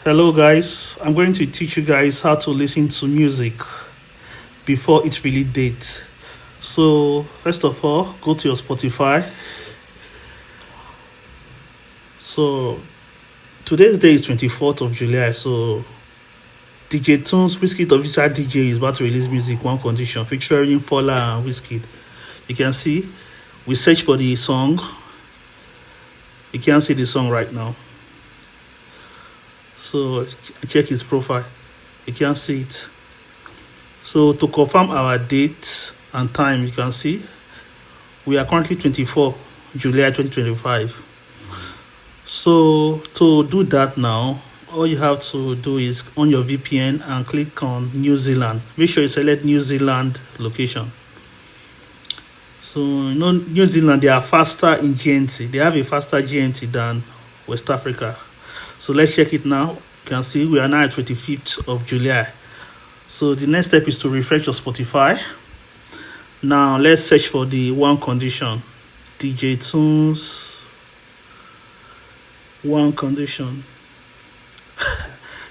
Hello guys, I'm going to teach you guys how to listen to music before its release date. So first of all, go to your Spotify. So today's day is 24th of July. So DJ Tunes Wizkid official DJ is about to release music One Condition featuring Fola and Wizkid. You can see we search for the song. You can't see the song right now. So check his profile. You can see it. So to confirm our date and time, you can see we are currently 24 July 2025. So to do that now, all you have to do is on your VPN and click on New Zealand. Make sure you select New Zealand location. So New Zealand, they are faster in GMT. They have a faster GMT than West Africa. So let's check it now. You can see we are now at 25th of July. So the next step is to refresh your Spotify. Now let's search for the One Condition. DJ Tunes One Condition.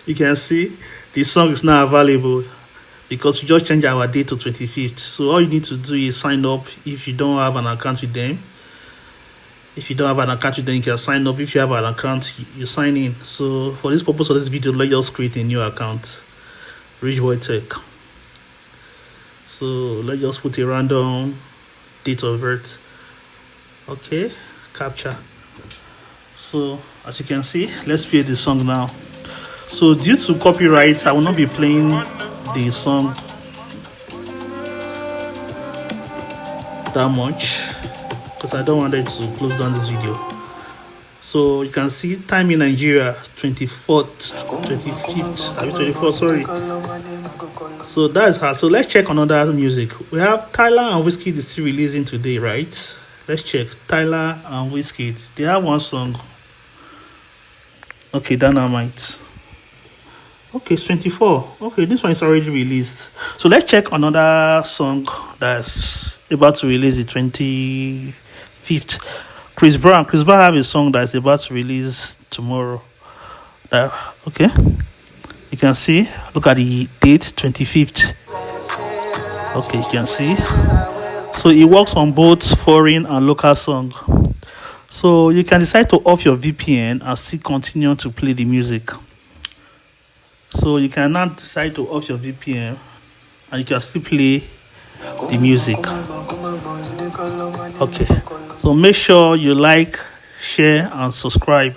You can see the song is now available because we just changed our date to 25th. So all you need to do is sign up if you don't have an account with them. If you don't have an account with them, you can sign up. If you have an account, you sign in. So for this purpose of this video, let's just create a new account. Rich Boy Tech. So let's just put a random date of birth. Okay, capture. So as you can see, let's play the song now. So due to copyright, I will not be playing the song that much because I don't want it to close down this video. So you can see time in Nigeria 24th, 25th, 24th, sorry. So that's hard. So let's check another music. We have Tyler and Wizkid is still releasing today, right? Let's check Tyler and Wizkid. They have one song. Okay, Dynamite. Okay, it's 24. Okay, this one is already released. So let's check another song that's about to release the 25th. Chris Brown have a song that's about to release tomorrow. Okay, you can see. Look at the date, 25th. Okay, you can see. So it works on both foreign and local song. So you can decide to off your VPN and still continue to play the music. So you can now decide to off your VPN and you can still play the music. Okay, so make sure you like, share and subscribe.